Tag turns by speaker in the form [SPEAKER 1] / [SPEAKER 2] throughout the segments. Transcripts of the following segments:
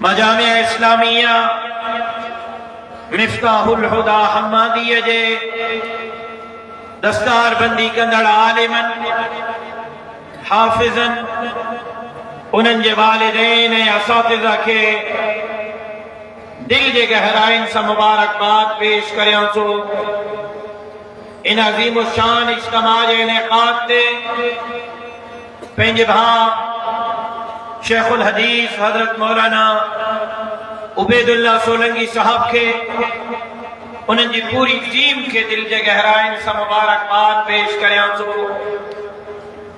[SPEAKER 1] مجامع اسلامیہ مفتاح الہدا حمادیہ جے دستار بندی کندڑ عالمن حافظن انہن جے والدین اساتذہ کے دل جے گہرائن سے مبارکباد پیش کریاں سو ان عظیم الشان اجتماع جے انعقاد تے پنج بھا شیخ الحدیث حضرت مولانا عبید اللہ سولنگی صاحب کے انہن جی پوری ٹیم کے دل جے گہرائن سے مبارکباد پیش کریاں سو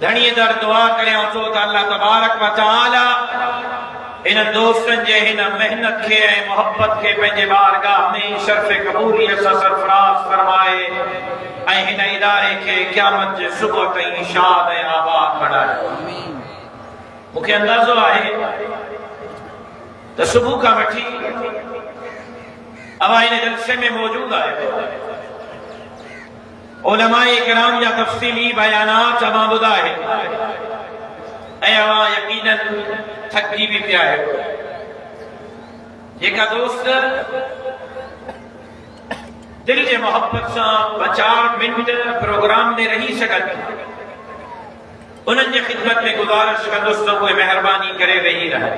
[SPEAKER 1] دھنی در دعا کریاں سو تا اللہ تبارک و تعالی انہن دوستن جے ہن محنت کے محبت کے پنجے بارگاہ میں شرف قبولیت سے سرفراز فرمائے اے ہن ادارے کے قیامت جے صبح تئیں شاد آباد بڑھائے مکھے اندازو آئے تو صبح کا مٹھی اوائن جلسے میں موجود آئے علماء کرام یا تفصیلی بیانات اما بدا ہے اے اوائن یقیناً تھکی بھی پیا ہے یہ کا دوست دل کے محبت سا بچار منٹ پروگرام نے رہی سکت انہن جے خدمت میں گزارش کا دوستوں کو مہربانی کرے رہی رہا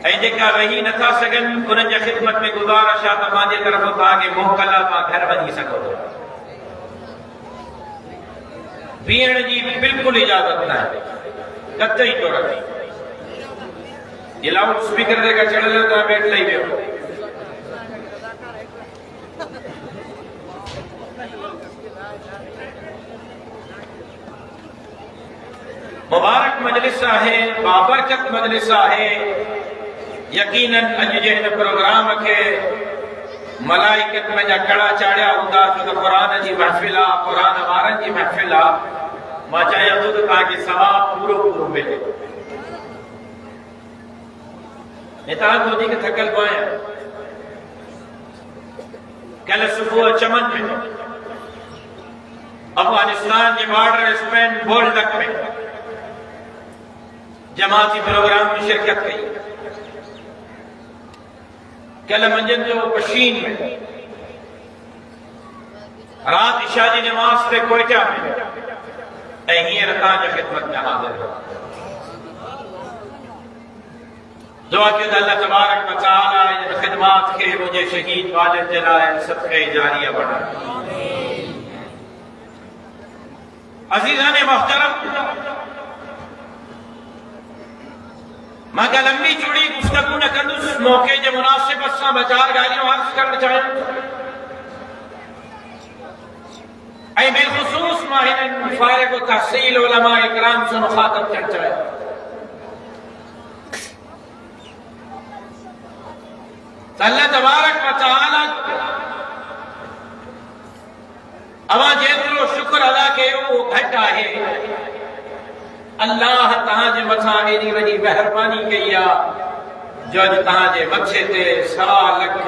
[SPEAKER 1] اے جکا رہی نہ تھا سگن انہن جے خدمت میں گزارش آتا ماں طرف ہوتا کہ محکلہ ماں گھر بنی سکو بیئن جی بالکل اجازت نہ ہے کتے ہی تو رکھی یہ لاؤڈ سپیکر دے گا چڑھ لیتا بیٹھ لئی بے ہو مبارک مجلسہ ہے بابرکت مجلسہ ہے یقیناً اج جہن پروگرام کے ملائکت میں جا کڑا چاڑیا ہوتا جو قرآن جی محفلہ قرآن وارن جی محفلہ ماں چاہیا تو تاکہ ثواب پورو ملے نتاج ہوتی کہ تھکل پائیں کل صبح چمن میں افغانستان کے بارڈر اسپین بولڈک میں جماعتی پروگرام میں شرکت کی کل منجن جو پشین میں رات عشاء کی نماز پہ کوئٹہ میں اہی رکھا جو خدمت میں حاضر ہے دعا کہ اللہ تبارک و تعالی ان خدمات کے مجھے شہید والد جلائے صدقہ جاریہ بڑھا عزیزان محترم مگر لمبی چوڑی گفتگو نہ کندس موقع جو مناسب اساں بچار گالیوں عرض کرنا چاہیں اے بالخصوص ماہرین فارغ و تحصیل علماء اکرام سے مخاطب کر چاہیں اللہ تبارک و تعالی اما جیترو شکر ادا کے وہ گھٹا ہے اللہ تہاں جے متھا ایڈی وڈی مہربانی کیا جو اج تہاں جے متھے تے سوا لکھ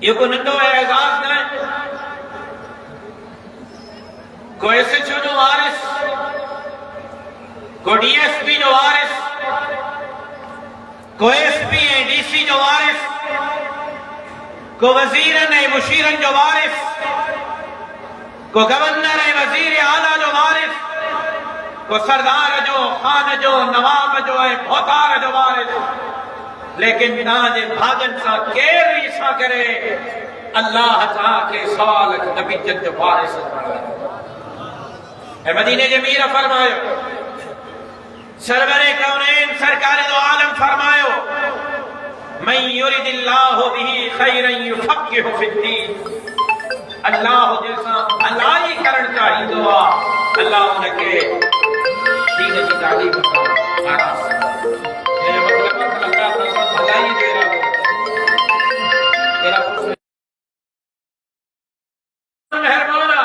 [SPEAKER 1] یہ کو ننڈو اعزاز نہ کو ایس ایچ او جو وارث کو ڈی ایس پی جو وارث کو ایس پی اے ڈی سی جو وارث کو وزیرن اے مشیرن جو وارث کو گورنر ہے وزیر اعلیٰ جو وارث کو سردار جو خان جو نواب جو ہے بھوتار جو وارث لیکن ناجے بھاجن سا کیر ریسا کرے اللہ تعالیٰ کے سوالک نبی جد جو وارث اے مدینہ جمیرہ فرمائیو سرور کونین سرکار دو عالم فرمائیو من یرد اللہ بھی خیرا یفقہ فی الدین اللہ جیسا اللہ ہی کرن چاہی دعا اللہ انہیں کے دین کی تعلیم کا سارا میرے مطلب اللہ تعالیٰ بھلا ہی دے رہا ہو میرا خوش مہربانہ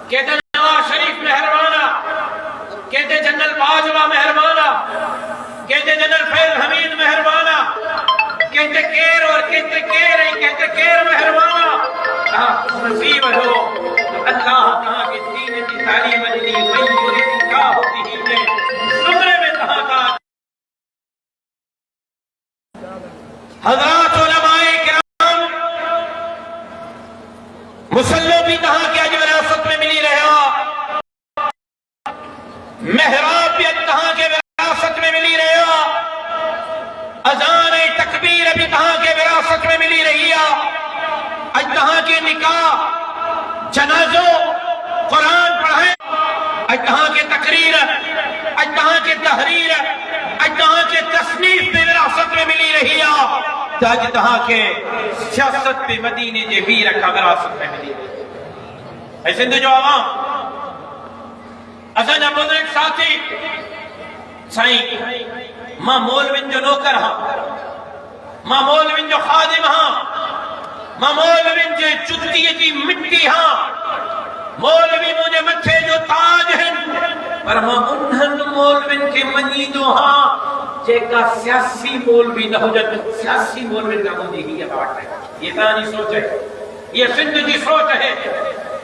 [SPEAKER 1] کہتے نواز شریف مہربانہ کہتے جنرل باجوہ مہربانہ کہتے جنرل فیض حمید مہربانہ کہتے کیر اور کہتے کیر مہربانہ نصیب ہو اللہ تعالیٰ کے دین کی تعلیم اجلی من یرید اللہ اجتہاں کے تقریر اجتہاں کے تحریر اجتہاں کے تصنیف میں وراثت میں ملی رہی ہے اجتہاں کے سیاست پہ مدینے جے ویر کا وراثت میں ملی رہی ہے. اے سندھ جو عوام اساں جا بزرگ ساتھی سائیں ماں مولوین جو نوکر ہاں ماں مولوین جو خادم ہاں ماں مولوین جو چتی کی مٹی ہاں مولوی مجھے متھے جو تاج ہیں پر ماں انہن مولوین کے منی جو ہاں جے کا سیاسی مولوی نہ ہو جائے سیاسی مولوین کا مجھے ہی بات ہے. یہ تانی سوچ ہے یہ سندھ کی سوچ ہے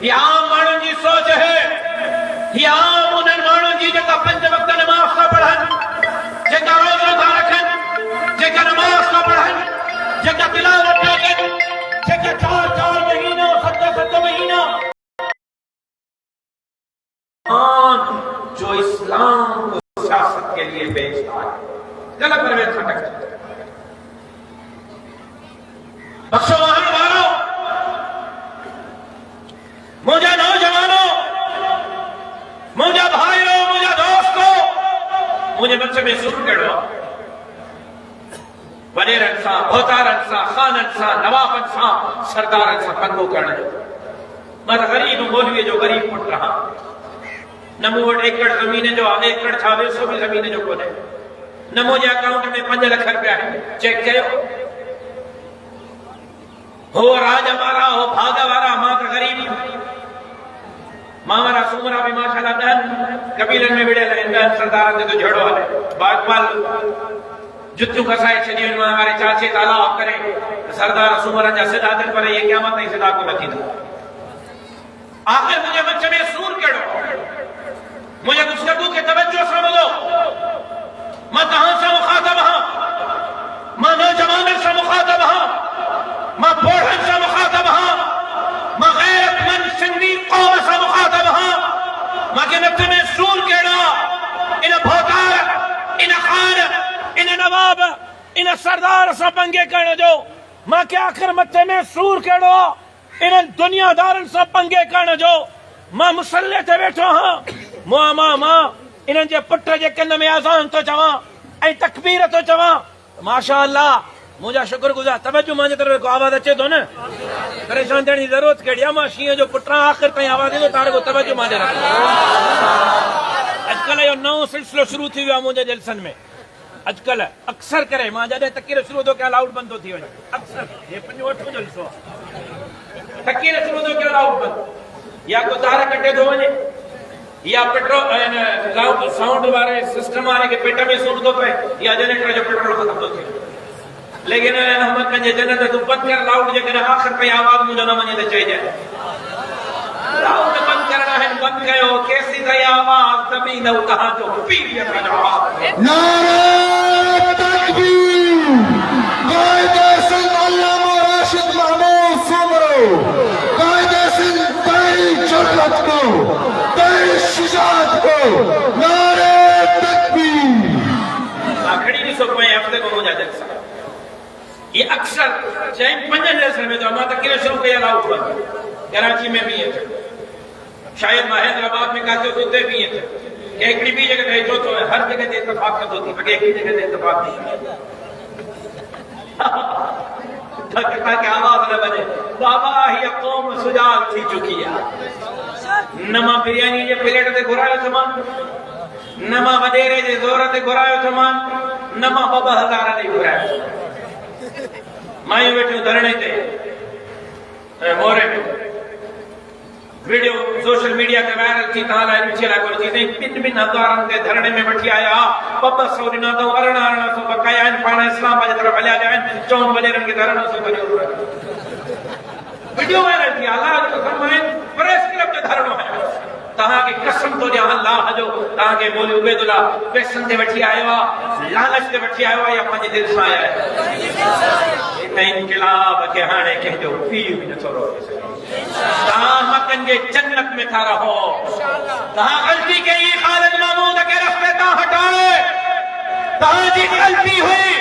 [SPEAKER 1] یہ عام مانوں کی سوچ ہے یہ عام انہن مانوں کی جے کا پنج وقت نماز کا پڑھن جے کا روز روزہ رکھن جے کا نماز کا پڑھن جے کا تلاوت کرن جے کا 4 مہینہ 7 مہینہ جو اسلام کو سیاست کے لیے بیچتا ہے غلط پرویز کھٹک بخشو وہاں مارو مجھے نوجوانوں مجھے بھائیوں مجھے دوستوں مجھے بچے میں سن کرو وڈیر انسان بہتار انسان خان انسان نواب انسان سردار انسان پنگو کرنے میں غریب مولوی جو غریب پٹ رہا نمو وٹ ایکڑ زمین جو ایکڑ چھاوے سو بھی زمین جو کونے نمو جے اکاؤنٹ میں 5 لکھ روپیہ ہے چیک کرو ہو راج ہمارا ہو بھاگا وارا ماں کا غریب ماں ہمارا سومرا بھی ماشاءاللہ دن قبیلن میں بڑے لہن سردارن دے تو جھڑو ہے باقبال جتو کسائے چھڑیوں میں ہمارے چاچے تعالیٰ کرے سردار سومرا جا صدا دن پر یہ قیامت نہیں صدا کو نتی دا آخر مجھے بچے میں سور کڑو مجھے گفتگو کے توجہ سمجھو میں کہاں سے مخاطب ہاں میں نوجوان سے مخاطب ہاں میں بوڑھن سے مخاطب ہاں میں غیرت مند سندھی قوم سے مخاطب ہاں میں کہ نبتے میں سور کیڑا انہ بھوتار انہ خان انہ نواب انہ سردار سے پنگے کرنے جو میں کہ آخر متے میں سور کیڑا انہ دنیا دارن سے پنگے کرنے جو میں مسلح تے بیٹھو ہاں ماں انہاں جے پٹر جے کن میں اذان تو چواں اے تکبیر تو چواں ماشاءاللہ مجھا شکر گزار توجہ مانجے طرف کو آواز اچے تو نا پریشان دینے ضرورت کیڑیا ماں شیئں جو پٹراں آخر تائیں آواز دے تارے کو توجہ مانجے رکھو اجکل یہ نو سلسلہ شروع تھی ہوا مجھے جلسن میں اجکل اکثر کرے ماں جدے تکیر شروع تو کیا لاؤڈ بند ہوتی وجہ اکثر یہ 5 جلسو تکیر شروع تو کیا لاؤڈ بند یا کو تارے کٹے دو وجہ یا پیٹرول ساؤنڈ والے سسٹم والے کے پیٹر میں سن دو پہ یا جنریٹر جو پیٹرول ختم دو تھے لیکن احمد کنجے جنریٹر تو بند کر لاؤڈ جے کہ آخر پہ آواز مجھے نہ منجے دے چاہیے لاؤڈ بند کرنا ہے بند کرو کیسی تھی آواز تبھی نہ کہاں جو پیر کا جواب
[SPEAKER 2] نعرہ تکبیر قائد سند علامہ راشد محمود سومرو قائد سند تیری جرأت کو تیری شجاعت کو نعرہ تکبیر
[SPEAKER 1] آخری نہیں سو پائیں ہفتے کو مجھے جلسہ یہ اکثر چاہے 5 جلسے میں تو ہمارا تکیر شروع کیا لاؤڈ بند کراچی میں بھی ہے شاید مہندر آباد میں کہتے ہوتے بھی ہیں کہ ایک بھی جگہ ہے جو تو ہر جگہ دے اتفاقت ہوتی ہے ایک ہی جگہ دے اتفاق نہیں تاکہ آواز نہ بنے بابا ہی قوم سجاگ تھی چکی ہے نما بریانی جے پلیٹ دے گھرائیو چمان نما وڈیرے دے زور دے گھرائیو چمان نما بابا ہزارہ دے گھرائیو مائیں بیٹھو دھرنے تے مورے میں ویڈیو سوشل میڈیا کے وائرل تھی تاں لائن چلا کر چیزیں پن ہزارن تے دھرنے میں بیٹھی آیا بابا سو دنا تو ارنا سو بقایا ان پانا اسلام باجی طرف ہلیا جائیں 54 بجے رنگ کے دھرنا سے بنی ویڈیو وائرل تھی اللہ جو فرمائیں پریس کلب جو دھرنو ہے تاں کے قسم تو جہاں اللہ جو تاں کے مولی عبید اللہ پیسن دے بیٹھی آیا لالچ دے بیٹھی آیا یا پانچ دل سے آیا ہے انقلاب کے ہانے کہ جو پیر بھی نہ چھوڑو تہاں مکن کے جنت میں تھا رہو تہاں غلطی کے یہ خالد محمود کے رستے تاں ہٹائے تہاں جی غلطی ہوئی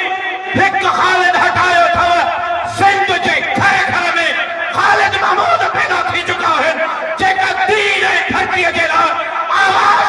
[SPEAKER 1] پھر خالد ہٹائے تھا سندھ جے گھر گھر میں خالد محمود پیدا تھی چکا ہے جے کا دین ہے دھرتی اجلا آواز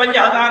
[SPEAKER 1] 5000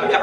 [SPEAKER 1] 1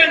[SPEAKER 1] 3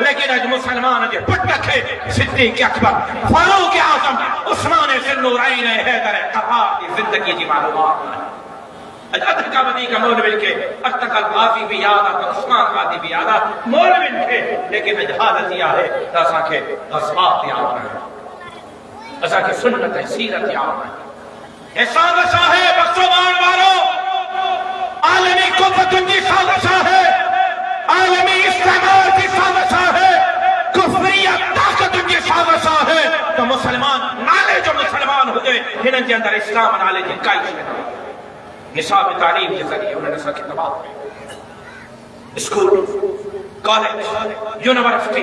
[SPEAKER 1] لیکن اج مسلمان جو پٹ رکھے صدیق اکبر فاروق اعظم عثمان ذی النورین حیدر قرار کی زندگی کی معلومات اج ادھر کا بدی کا مولوی کے ارتق القاضی بھی یاد آتا عثمان قاضی بھی یاد آتا مولوی کے لیکن اج حالت یہ ہے اساں کے اسباط یاد ہے اساں کی سنت سیرت یاد ہے احسان ہے بخشو مان مارو عالمی قوت کی سازشہ ہے عالمی استعمار کی سازشہ ہے کفریت طاقت کی سازشہ ہے تو مسلمان نالے جو مسلمان ہوئے ہنن کے اندر اسلام نالے کی کائش میں نصاب تعلیم کے ذریعے انہوں نے سکی تباہ school college university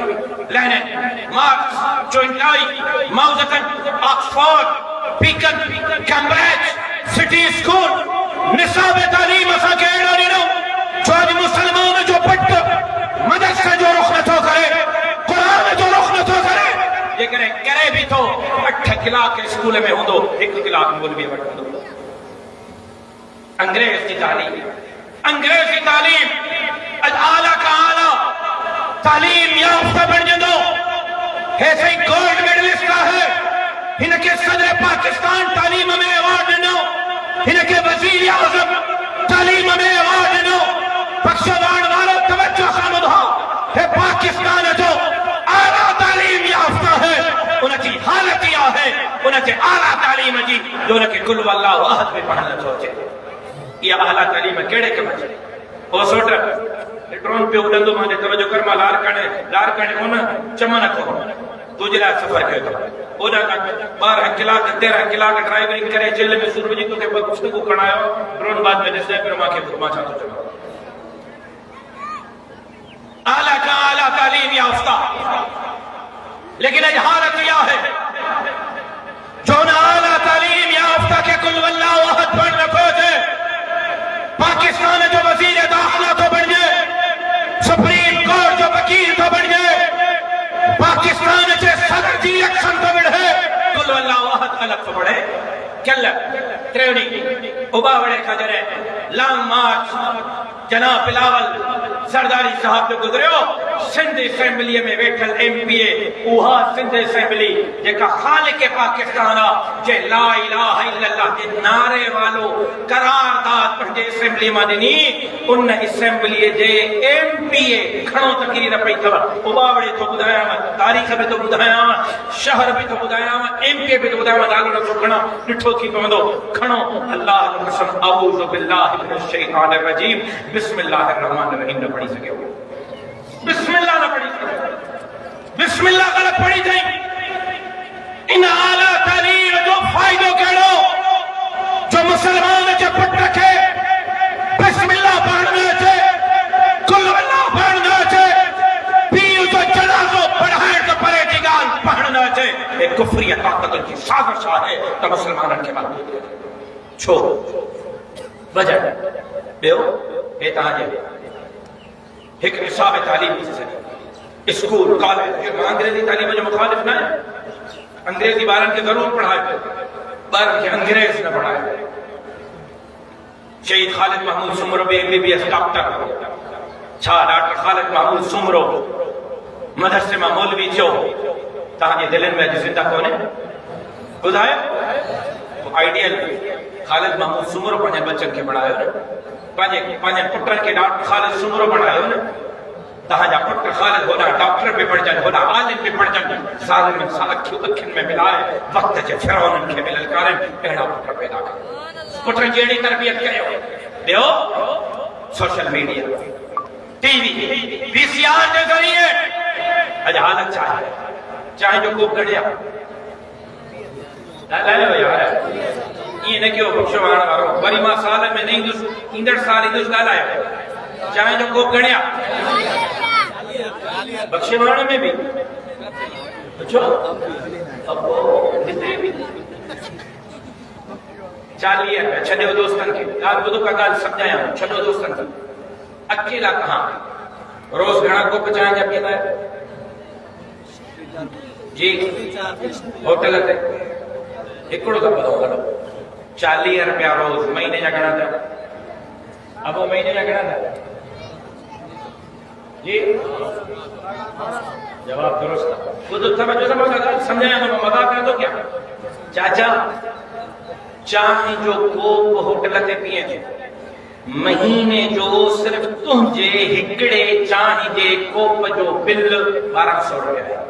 [SPEAKER 1] Lenin Marx Zhou Enlai Mao Zedong Oxford Bacon Cambridge city school نصاب تعلیم اسا کے ایڈانی نو جو آج مسلمان جو پٹ مدرسہ جو رخ نہ تو کرے قرآن جو رخ نہ تو کرے یہ کرے بھی تو 8 کلاس کے اسکول میں ہوں دو 1 کلاس میں بھی بڑھ دو انگریز کی تعلیم اج اعلیٰ کا اعلیٰ تعلیم یافتہ بن جندو ایسے ہی گولڈ میڈلسٹ کا ہے انکے صدر پاکستان تعلیم میں ایوارڈ دینا انکے وزیر اعظم تعلیم میں ایوارڈ دینا بخشوان والوں توجہ خامد ہو کہ پاکستان جو اعلیٰ تعلیم یافتہ ہے انہوں کی حالت یہ ہے انہوں کے اعلیٰ تعلیم جی جو انہوں کے کل واللہ احد میں پڑھنا چاہتے یہ اعلیٰ تعلیم کیڑے کے بچے وہ سوٹر ڈرون پہ اڑندو مانے توجہ کرما لار کانے ہونا چمنہ کو تجھے لائے سفر کہے تو اونا 12 کلاک 13 کلاک ڈرائیورنگ کرے جل میں سور بجی تو کہ گفتگو کرنا ہے ڈرون بعد میں نسے پر ماں کے فرما چاہتا چلا اعلیٰ کا اعلیٰ تعلیم یافتہ لیکن اج حالت یہ ہے جو نہ اعلیٰ تعلیم یافتہ کے کل واللہ احد پڑھنا پہنچے پاکستان جو وزیر داخلہ تو بن جائے سپریم کورٹ جو وکیل تو بن جائے پاکستان جو صدر جی اکشن تو بڑھے کل واللہ احد الگ تو بڑھے کل تریونی ابا بڑے کھجرے لانگ مارچ جناب بلاول سرداری صاحب جو گزرے ہو سندھ اسمبلی میں بیٹھل ایم پی اے اوہا سندھ اسمبلی جیکا خالق پاکستانا جے لا الہ الا اللہ کے نعرے والو قرار داد پڑھے assembly ماننی in assembly J M P اے کھڑوں تقریر پہی تھا اوبا بڑے تو بدایا ہوا تاریخ بھی تو بدایا ہوا شہر بھی تو بدایا ہوا ایم پی اے بھی تو بدایا ہوا دالو نہ سکھنا لٹھو کی پہندو کھڑوں اللہ قسم اعوذ باللہ من الشیطان الرجیم بسم اللہ الرحمن الرحیم نہ پڑھی سکے ہو بسم اللہ نہ پڑھی سکے بسم اللہ غلط پڑھی جائیں ان اعلیٰ تعلیم جو فائدوں کہڑو جو مسلمان جو پٹ رکھے بسم اللہ پڑھنا چھے کل اللہ پڑھنا چھے پیو جو جنازو پڑھائیں تو پرے جگان پڑھنا چھے ایک کفری طاقت کی سازشہ ہے تو مسلمانوں کے بعد چھو وجہ بیو احتاج ہے ایک نصاب تعلیم سے اسکول کالج انگریزی تعلیم جو مخالف نہ ہے انگریزی بارن کے ضرور پڑھائے بارن کے انگریز نہ پڑھائے شہید Khalid Mahmood Soomro B B S doctor چھا ڈاکٹر خالد محمود سمرو مدرسے میں مولوی چھو تاں جی دلن میں زندہ کونے خود آئے آئیڈیل خالد محمود سمرو پانچے بچن کے پڑھائے پانچے پٹر کے ڈاکٹر خالد سمرو پڑھائے ہونے تہاں جا پٹر خالد ہونا ڈاکٹر پہ پڑھ جائے ہونا عالم پہ پڑھ جائے ظالم انسان اکھن میں ملائے وقت جے فرعون کے ملل کارن پہنا پٹر پیدا کر پٹر جیڑی تربیت کرے ہو دیو سوشل میڈیا ٹی وی وی سی آر کے ذریعے اج حالت چاہے جو خوب گڑیا لے لے یار یہ نہ کیوں بخشو آنا مارو بری ماں سال میں نہیں دوس اندر سال دوس ڈالا ہے چاہے جو خوب گڑیا بخشو آنا میں بھی اچھو اب کتنے بھی 40 ہے چھڑے دوستن کے یاد بدو کا گال سمجھایا چھڑو دوستن کے اکیلا کہاں روز گھڑا کو پچائیں جب یہ ہے جی ہوٹل ہے ایکڑو کا بدو کرو 40 روپیہ روز مہینے جا گھڑا تھا اب وہ مہینے جا گھڑا تھا جی جواب درست وہ تو سمجھایا تو مذاق کر دو کیا چاچا چاہیں جو کوپ ہوٹل تے پیے تھے مہینے جو صرف تجھے ہکڑے چاہیں جے کوپ جو بل 1200 روپے ہے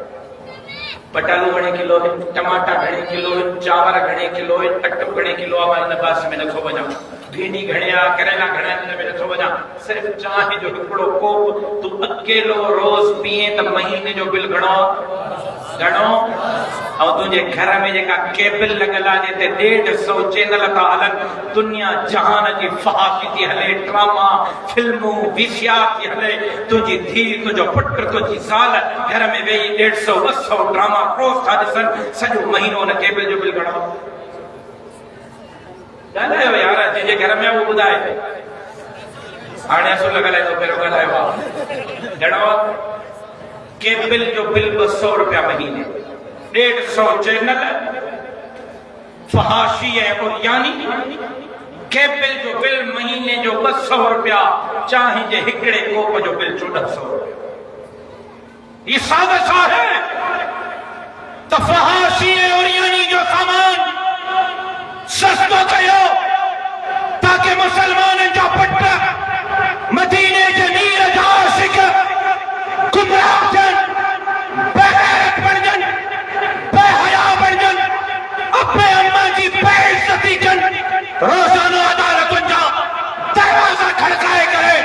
[SPEAKER 1] پٹالو گھنے کلو ہے ٹماٹا گھنے کلو ہے چاور گھنے کلو ہے اٹو گھنے کلو ہے نباس میں نکھو بجا بھینی گھنیا کریلا گھنیا میں نکھو بجا صرف چاہیں جو ہکڑو کوپ تو اکیلو روز پیئیں تو مہینے جو بل گھنو اور تجھے گھر میں جے کا کیبل لگلا جے تے 150 چینل کا الگ دنیا جہان جی فحاشی تھی ہلے ڈراما فلموں ویسیات تھی ہلے تجھی دھی تجھو پٹر تجھی سال گھر میں وہی 150 200 ڈراما کروس تھا جسن سجو مہینوں نے کیبل جو بل گھڑا جانا ہے یارا جے گھر میں وہ بدائے آنے سو لگا لے تو پھر گھر ہے وہ جڑو کیبل جو بل 200 روپیہ مہینے 150 چینل فحاشی ہے اور یعنی کیبل جو بل مہینے جو 200 روپیہ چاہیں جے ہکڑے کوپ جو بل 1400 روپیہ یہ سادہ سا ہے تو فحاشی ہے اور یعنی جو سامان سستو کہو تاکہ مسلمان جو پٹا مدینے جمیر جا سکے گمراہ جن بے غیرت بن جن بے حیا بن جن اپنے اماں کی بے عزتی جن روزانہ عدالت جا دروازہ کھڑکائے کرے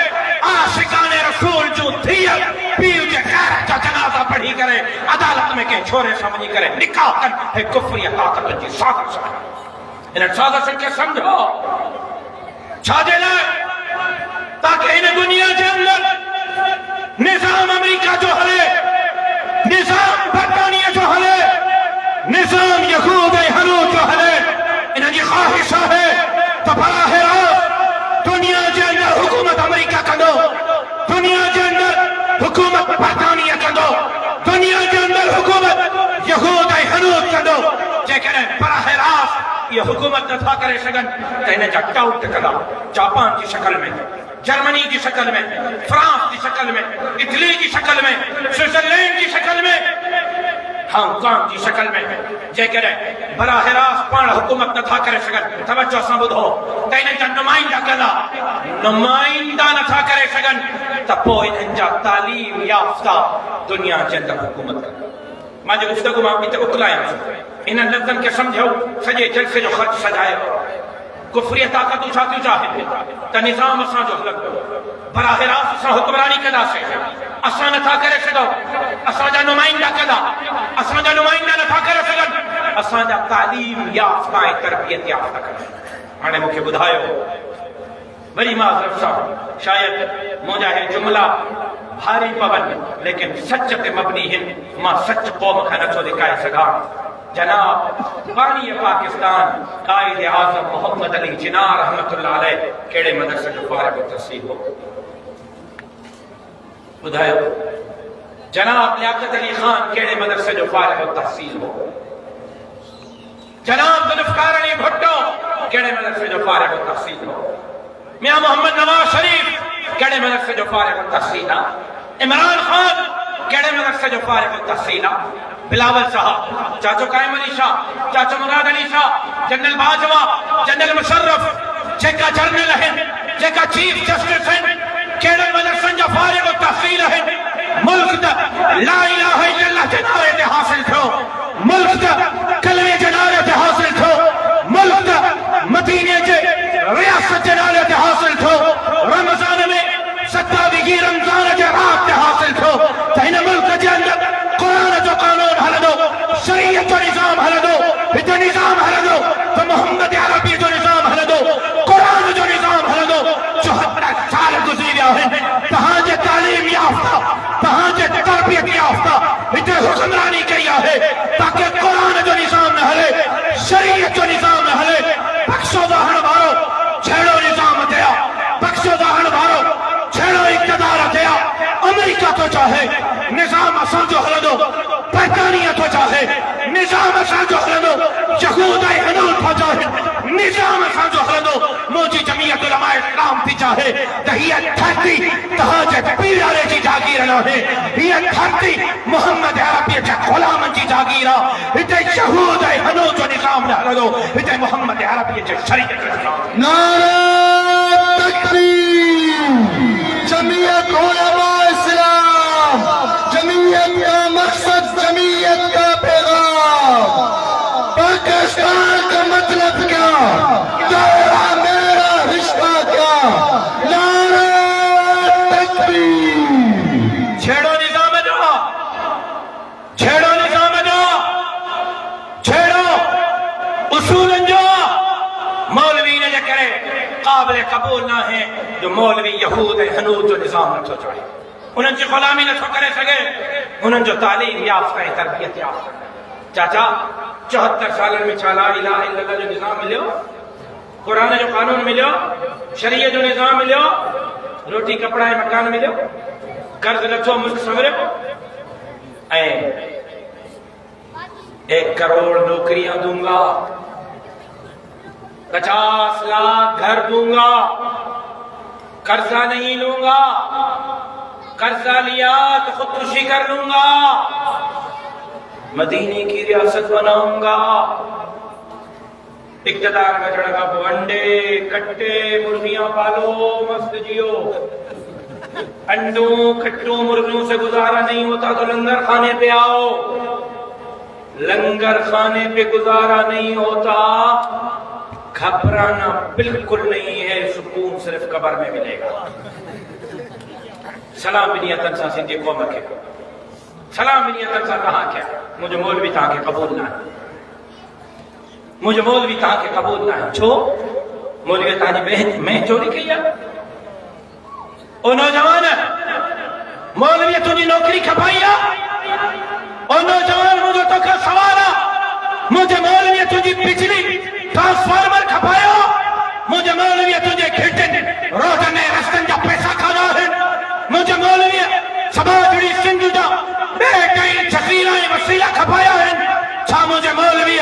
[SPEAKER 1] عاشقان رسول جو دھیا پیو جے غیرت کا جنازہ پڑھی کرے عدالت میں کہ چھوڑے سمجھی کرے نکاح کن ہے کفری طاقت جی سازش انہیں سازش کے سمجھو چھا دے لائے تاکہ انہیں دنیا کے اندر نظام امریکہ جو ہلے نظام برطانیہ جو ہلے نظام یہود ہنود جو ہلے انہیں یہ خواہشہ ہے تو براہ راست دنیا کے اندر حکومت امریکہ کر دو دنیا کے اندر حکومت برطانیہ کر دو دنیا کے اندر حکومت یہود ہنود کر دو جے کریں براہ راست یہ حکومت نہ تھا کرے شگن کہ انہیں جا ٹاؤٹ کلا جاپان کی شکل میں جرمنی کی شکل میں فرانس کی شکل میں اٹلی کی شکل میں سوئٹزرلینڈ کی شکل میں ہانگ کانگ کی شکل میں جے کرے براہ راست پان حکومت نہ تھا کرے شگن توجہ سان بدھو تینن جا نمائندہ کلا نمائندہ نہ تھا کرے شگن تپو انہن جا تعلیم یافتہ دنیا کے اندر حکومت کر ماں جو گفتگو ماں بیتے اکلائیں انہن لفظن کے سمجھو سجے جلسے جو خرچ سجائے کفری طاقت اچھاتی چاہے تا نظام اساں جو حلق براہ راست اساں حکمرانی کدا سے اساں نہ تھا کرے سگو اساں جا نمائندہ کدا اساں جا نمائندہ نہ تھا کرے سگن اساں جا تعلیم یافتہ تربیت یافتہ کر آنے مکھے بدھائیو بری معذرت صاحب شاید مجھا ہے جملہ بھاری پون لیکن سچ تے مبنی ہیں ماں سچ قوم کھانا چھو دکھائے سگا جناب بانی پاکستان قائد اعظم محمد علی جناح رحمت اللہ علیہ کیڑے مدرسے جو فارغ التحصیل ہو بدھائیو جناب لیاقت علی خان کیڑے مدرسے جو فارغ التحصیل ہو جناب ذوالفقار علی بھٹو کیڑے مدرسے جو فارغ التحصیل ہو میاں محمد نواز شریف کیڑے مدرسے جو فارغ التحصیل عمران خان کیڑے مدرسے جو فارغ التحصیل بلاول صاحب چاچو قائم علی شاہ چاچو مراد علی شاہ جنرل باجوہ جنرل مشرف جیکا جرنل ہیں جیکا چیف جسٹس ہیں کیڑے مدرسن جا فارغ التحصیل ہیں ملک دا لا الہ الا اللہ جنارے تے حاصل تھو ملک دا کلمے جنارے تے حاصل تھو ملک دا مدینے جے ریاست جنارے تے حاصل تھو رمضان میں 27 رمضان جے رات تے حاصل تھو تہین ملک جے اندر قرآن جو قانون حل دو شریعت جو نظام حل دو جو نظام حل دو تو محمد عربی جو نظام حل دو قرآن جو نظام حل دو جو 17 سال گزری ہیں تہاں جے تعلیم یافتہ تہاں جے تربیت یافتہ اتنے حکمرانی کیا ہے تاکہ قرآن جو نظام نہ حلے شریعت جو نظام نہ حلے بخشو داہن بارو چھیڑو نظام دیا بخشو داہن بارو چھیڑو اقتدار دیا امریکہ تو چاہے نظام اساں جو حل دو برطانیہ تو چاہے نظام اساں جو حل دو یہود ہنود تو چاہے نظام اساں جو حل دو موجی جمعیت علماء اسلام تھی چاہے دہیت دھرتی تہاج پیرارے کی جاگیر نہ ہے یہ دھرتی محمد عربی چا غلام کی جاگیرہ تے شہود ہنو جو نظام نہ لگو تے محمد عربی چا شریعت
[SPEAKER 2] نعرہ تکبیر جمعیت علماء اسلام جمعیت کا مقصد جمعیت کا پیغام پاکستان کا مطلب کیا تیرا میرا رشتہ کیا نعرہ تکبیر
[SPEAKER 1] چھیڑو نظام جو چھیڑو نظام جو چھیڑو اصول جو مولوی نے جو کرے قابل قبول نہ ہے جو مولوی یہود ہنود جو نظام نہ چاہے انہوں کی غلامی نہ کرے سکے انہوں جو تعلیم یافتہ ہے تربیت یافتہ چاچا 74 سالن میں لا الہ الا اللہ جو نظام ملیو قرآن جو قانون ملیو شریعت جو نظام ملیو روٹی کپڑا مکان ملیو قرض لچو ملک سمریو 1 کروڑ نوکریاں دوں گا 50 لاکھ گھر دوں گا قرضہ نہیں لوں گا قرضہ لیا تو خودکشی کر لوں گا مدینے کی ریاست بناؤں گا اقتدار میں چڑھا گا انڈے کٹے مرغیاں پالو مست جیو انڈوں کٹوں مرغیوں سے گزارا نہیں ہوتا تو لنگر خانے پہ آؤ لنگر خانے پہ گزارا نہیں ہوتا گھبرانا بالکل نہیں ہے سکون صرف قبر میں ملے گا سلام بنیتن سا سندھی قوم کے سلام بنیتن سا کہاں کیا مجھے مولوی تاں کے قبول نہ ہے مجھے مولوی تاں کے قبول نہ ہے چھو مولوی تاں جی بہن میں چوری کیا او نوجوان مولوی تجھے نوکری کھپائیا او نوجوان مجھے تو کا سوالا مجھے مولوی تجھے بجلی ٹرانسفارمر کھپایا مجھے مولوی تجھے گھٹن روزن رستن جا پیسہ کھانا ہے مجھے مولوی سبا جڑی سندھ جا بیٹھیں جزیرہ وسیلہ کھپایا ہے چھا مجھے مولوی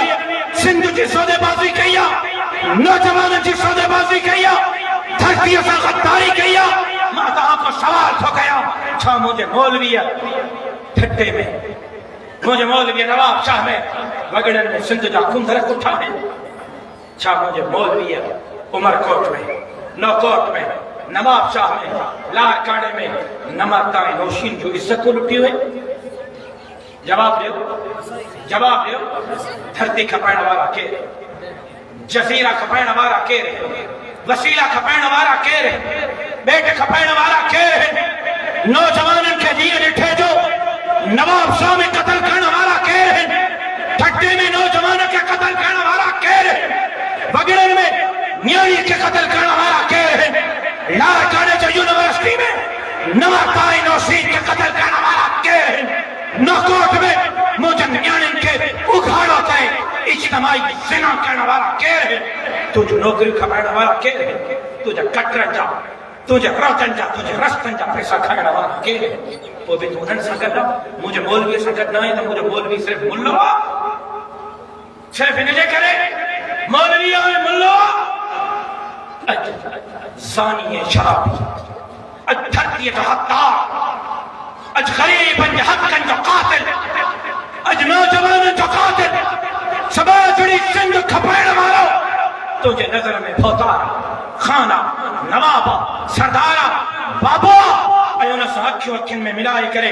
[SPEAKER 1] سندھ جی سودے بازی کیا نوجوان جی سودے بازی کیا دھرتی سے غداری کیا ماتا کو سوال ہو گیا چھا مجھے مولوی ٹھٹے میں مجھے مولوی نواب شاہ میں وگڑن میں سندھ جا کندرک اٹھا ہے چھا مجھے مولوی عمر کوٹ میں نوکوٹ میں نواب شاہ میں لار کاڑے میں نماتا نوشین جو عزت کو لٹی ہوئے جواب دیو دھرتی کھپائن وارا کے جزیرہ کھپائن وارا کے وسیلہ کھپائن وارا کے بیٹے کھپائن وارا کے نوجوانن کے دیئے لٹھے جو نواب شاہ میں قتل کرنے والا کے ٹھٹے میں نوجوانن کے قتل کرنے والا کے وگڑن میں نیاری کے قتل کرنے والا کے لار کاڑے جو یونیورسٹی میں نماتائی نوشین کے قتل کرنے والا کے نوکوٹ میں موجن نیانن کے اگھاڑا تے اجتماعی زنا کرنے والا کے تجھے نوکری کھپائنے والا کے تجھے کٹرن جا تجھے روچن جا تجھے رستن جا پیسہ کھانے والا کے وہ بھی تو انہن سنگت نہ مجھے مولوی سنگت نہ ہے تو مجھے مولوی صرف ملو صرف انجھے کرے مولوی آئے ملو زانی شرابی دھرتی جو حقدار اج غریبن جو حقن جو قاتل اج نوجوان جو قاتل سبا جڑی سندھ کھپائن مارو تجھے نظر میں بھوتارا خانہ نوابا سردارا بابا ایونا سا اکھیو اکھن میں ملائی کرے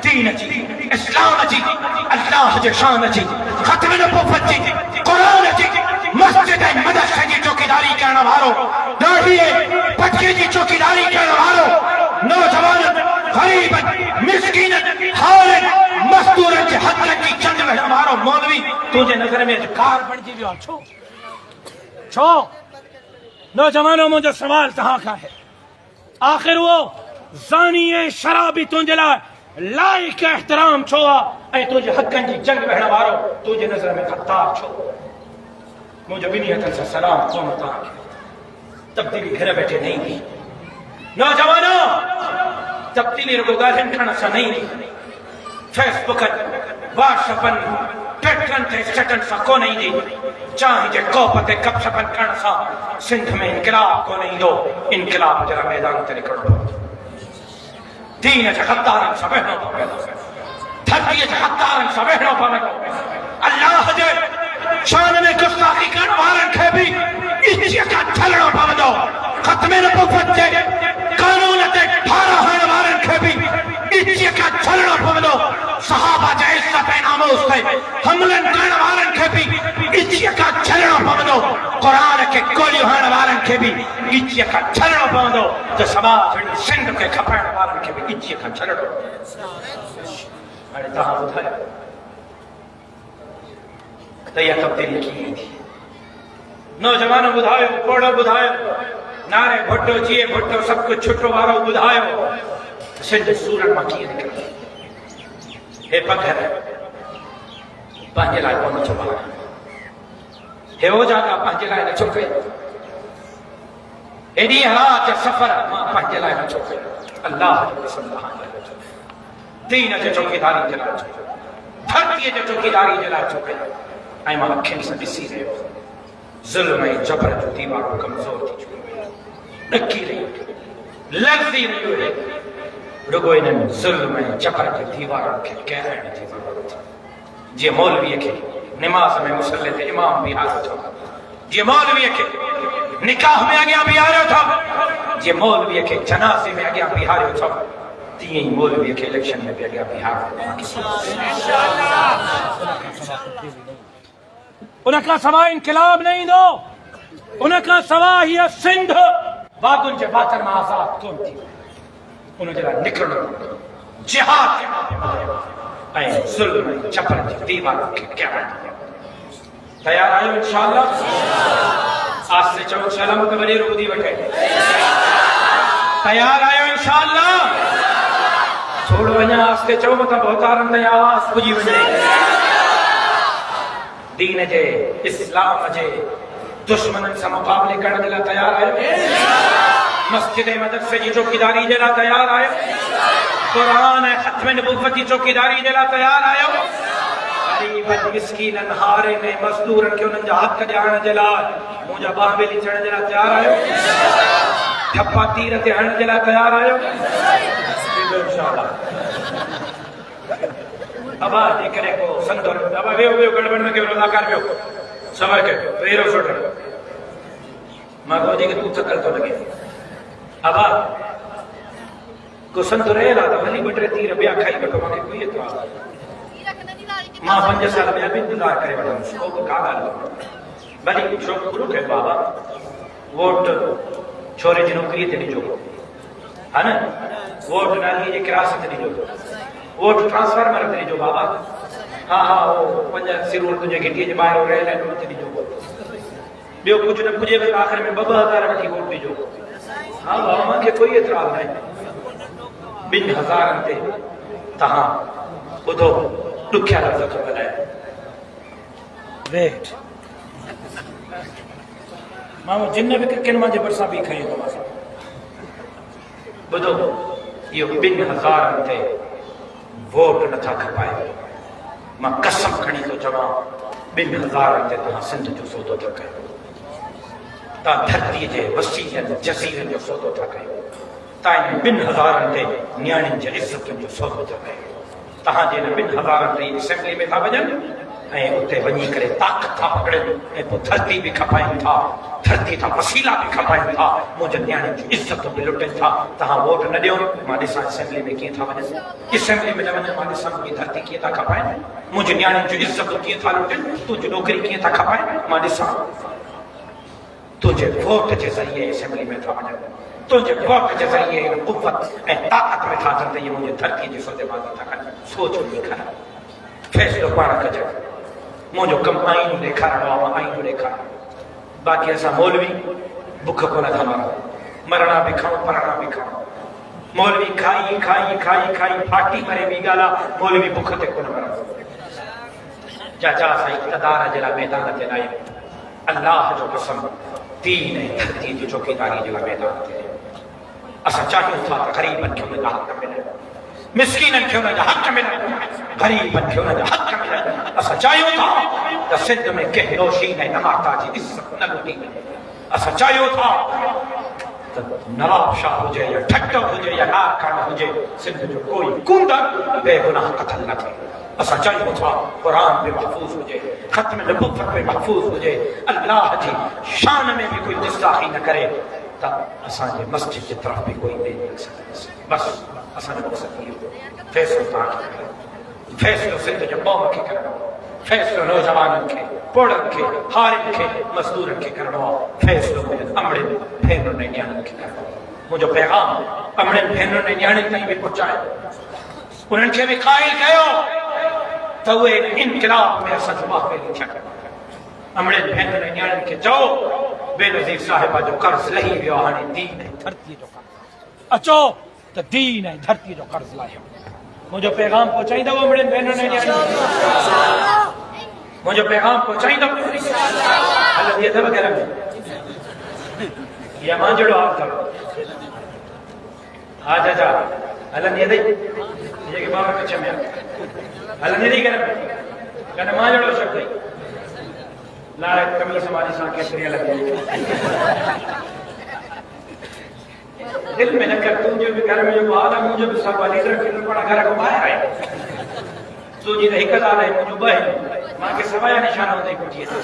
[SPEAKER 1] دین جی اسلام جی اللہ جے شان جی ختم نبوت جی قرآن جی مسجد مدرسہ جی چوکیداری کرنا مارو داڑھی پٹکی جی چوکیداری کرنا مارو نوجوان غریب مسکین حال مزدور کے حق کی چند میں مارو مولوی تجھے نظر میں کار بن جی بھی چھو نوجوانوں مجھے سوال کہاں کا ہے آخر وہ زانی شرابی تجھے لائق احترام چھوا اے تجھے حقن کی جنگ بہنا مارو تجھے نظر میں خطاب چھو مجھے بنیتن سے سلام قومتا تبدیلی گھر بیٹھے نہیں دی نوجوانوں تبدیلی رکو گالن کھانا سا نہیں دی فیس بکت واٹس اپن پیٹرن تے سٹن سا کو نہیں دی چاہی جے کوپتے کپ شپن کرن سا سندھ میں انقلاب کو نہیں دو انقلاب جرا میدان تے نکلو دین جے غدارن سا بہنو پاوے تھکی جے غدارن سا بہنو پاوے اللہ جے شان میں گستاخی کرن والن کھے بھی اچھی کا چھلڑو پاوے دو ختم نبوت جے قانون تے ٹھارا ہن والن کھے بھی اچھی کا چھلڑو پاوے دو صحابہ جے عزت ناموس تے حملن کرن والن کھے بھی اچھی کا چھلڑو پاوے دو قرآن کے گولی ہن والن کھے بھی اچھی کا چھلڑو پاوے دو تے سماج سندھ کے کھپن والن کھے بھی اچھی کا چھلڑو ہن تہاں ٻڌایا تے یہ تبدیلی کی تھی نوجوانوں ٻڌايو کوڑو ٻڌايو نعرے بھٹو چیئے بھٹو سب کچھ چھٹو وارو ٻڌايو سندھ سورن ماں کیے نکل ہے پگھر پانجے لائے کون چھپا ہے وہ جاگا پانجے لائے نہ چھپے ایڈی حالات سفر ماں پانجے لائے نہ چھپے اللہ جو قسم بہانے لے چھپے دین جو چوکیداری جلا چھپے دھرتی جو چوکیداری جلا چھپے آئی ماں اکھیں سے ڈسی رہے ہو ظلم جبر جو دیواروں کمزور تھی چھوڑے نکی رہی لگزی نہیں ہوئے رگو انہیں ظلم جبر جو دیواروں کے کہہ رہے ہیں دیواروں تھی جی مولوی کے نماز میں مسلح تھے امام بھی آرہا تھا جی مولوی کے نکاح میں آگیا بھی آرہا تھا جی مولوی کے جنازے میں آگیا بھی آرہا تھا تین مولوی کے الیکشن میں بھی آگیا بھی آرہا انہیں کا سوا انقلاب نہیں دو انہیں کا سوا ہی سندھ باغن جے باتر میں آزاد کون تھی انہیں جلا نکلنا جہاد کے ماں اے ظلم چپر جی دیوار کے کیا رہا تیار آئے انشاءاللہ آج سے چو انشاءاللہ متبری رو دی بٹھے تیار آئے انشاءاللہ چھوڑ ونیا آج سے چو متب بہت آرم دیا آج کجی ونیا دین جے اسلام جے دشمنن سے مقابلے کرنے دلا تیار آئے مسجد مدرسے جی چوکیداری جلا تیار آئے قرآن ختم نبوت کی چوکیداری جلا تیار آئے غریب مسکین انہارے میں مزدورن کے انہوں نے حق جانا جلا مجھا باہبے لچڑ جلا تیار آئے تھپا تیرت ہن جلا تیار آئے انشاءاللہ ابا دیکھنے کو سندور ابا ویو گڑبڑ میں کے روزہ کر بیو سمر کے ویرو چھوڑ ماں کو جی کہ تو چکل تو لگے ابا کو سندور ہے لاتا بھلی بٹرے تیر بیا کھائی بٹو ماں کے کوئی تو آگا ماں 5 سال میں ابھی انتظار کرے بٹا شوق کو کہا گا بھلی شوق کرو کہ بابا ووٹ چھوڑے جنوکری تے نہیں جو ہے نا ووٹ نہ لیجے کراس تے نہیں جو ووٹ ٹرانسفر میں رکھتے جو بابا ہاں ہاں وہ پنجا سرور تجھے گھٹی جو باہر ہو رہے ہیں انہوں نے جو بیو کچھ نہ کچھ بس آخر میں 2,000 وٹھی ووٹ دی جو ہاں بابا ماں کے کوئی اعتراض نہیں 2,000 انتے تہاں ادھو دکھیا لفظ تو بنائے ویٹ ماں وہ جن بھی کن ماں جے برسا بھی کھائیں گا ماں بدھو یہ 2,000 انتے ووٹ نہ تھا کھپائے ماں قسم کھڑی تو جواب 2,000 انتے تہاں سندھ جو سودو تھا کھائے تا دھرتی جے وسیعن جزیرن جو سودو تھا کھائے تا ان 2,000 انتے نیانن جے عزت جو سودو تھا کھائے تہاں جے 2,000 انتے اسمبلی میں تھا وجن اے اتے ونی کرے طاقت تھا پکڑے اے پو دھرتی بھی کھپائیں تھا دھرتی تھا وسیلہ بھی کھپائیں تھا مجھے نیانن جو عزت بھی لٹیں تھا تہاں ووٹ نہ دیو ماں دیسا اسمبلی میں کیے تھا وجن اسمبلی میں جب ماں دیسا کی دھرتی کیے تھا کھپائیں مجھے نیانن جو عزت کیے تھا لٹیں تجھے نوکری کیے تھا کھپائیں ماں دیسا تجھے ووٹ کے ذریعے اسمبلی میں تھا وجن تجھے ووٹ کے ذریعے قوت اے طاقت میں تھا جنتے یہ مجھے دھرتی جسو دے بازا تھا کھا سوچ نہیں کھا فیصلو پانا کجا مجھے کم آئینو دیکھا رہا ہوا آئینو دیکھا باقی ایسا مولوی بکھ کو نہ دھمارا مرنا بھی کھاؤں پرنا بھی کھاؤں مولوی کھائی کھائی کھائی کھائی پھاٹی مرے بھی گالا مولوی بکھ تے کو نہ مرا جا جا سا اقتدار جلا میدان تے لائے اللہ جو قسم دین دھرتی جو چوکیداری جلا میدان تے اسا چاہیے تھا غریبن کیوں نہ حق ملے مسکینن کیوں نہ حق ملے غریبن کیوں نہ حق ملے اسا چاہیو تھا تو سندھ میں کہلوشی نے نہاتا جی عزت نہ لٹی اسا چاہیو تھا نواب شاہ ہو جائے یا ٹھٹو ہو جائے یا نار کھانا ہو جائے سندھ جو کوئی کندر بے گناہ قتل نہ تھے اسا چاہیو تھا قرآن پہ محفوظ ہو جائے ختم نبوت پہ محفوظ ہو جائے اللہ جی شان میں بھی کوئی گستاخی نہ کرے تا اساں جے مسجد کی طرف بھی کوئی نہیں مل سکتا بس اساں جو مقصد یہ فیصلو تاکہ فیصلو سندھ جو قوم کی کرنا فیصلو نوجوانوں کے پوڑن کے ہارن کے مزدورن کے کرنا فیصلو امڑے بھینوں نے نیانن کے کرنا مجھو پیغام امڑے بھینوں نے نیانن تائیں بھی پہنچائے انہوں کے بھی قائل کہو تو وہ انقلاب میں اسا جواب پہ لکھا کرنا امڑے بھینوں نے نیانن کے جاؤ بے نظیر صاحبہ جو قرض لہی بھی آنے دین ہے دھرتی جو قرض اچو تو دین ہے دھرتی جو قرض لائے مجھے پیغام پہنچائی دو امڑے بہنوں نے مجھے پیغام پہنچائی دو اللہ یہ دب کرم یہ مان جڑو آپ کرو آجا جا اللہ یہ دے یہ کہ بابا کچھ میں اللہ یہ دے کرم کہنا مان جڑو شک دے لارے کمیس ہماری سانکیں سریع لگے دل میں نہ کر تم جو بھی گھر میں جو آدھا مجھے بھی سب والی در کے پڑا گھر کو باہر آئے تو جی نہیں کتا رہے مجھے بہن ماں کے سوایا نشانہ ہوتے کچھ یہ تھا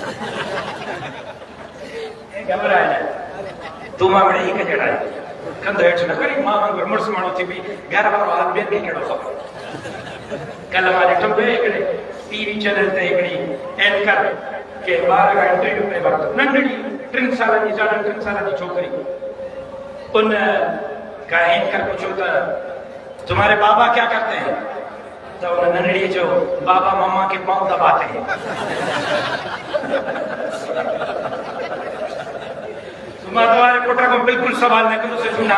[SPEAKER 1] گھبر آئے نا تو ماں بڑے ہی کا جڑا ہے کندھ ہیٹھ نہ کری ماں ماں مرس مانو تھی بھی گھر پر آدھ بین کے کڑو سب کل ہمارے ٹمبے ایکڑے ٹی وی چینل تے ایکڑی اینکر کہ 12 گھنٹے پہ وقت ننڈڑی 3 سال کی جانا 3 سال کی چھوکری ان کا اینکر پوچھو تو تمہارے بابا کیا کرتے ہیں تو انہوں نے ننڈی جو بابا ماما کے پاؤں دباتے ہیں تمہارے پوٹر کو بالکل سوال نہ کرو سے سنا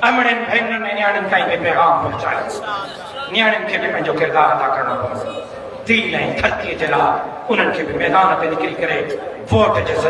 [SPEAKER 1] امڑن بھینن نے نیانن تائیں میں پیغام پہنچایا نیانن کے بھی میں جو کردار ادا کرنا پڑا دین ہے دھرتی جلا انہن کے بھی میدان پہ نکلی کرے ووٹ جیسا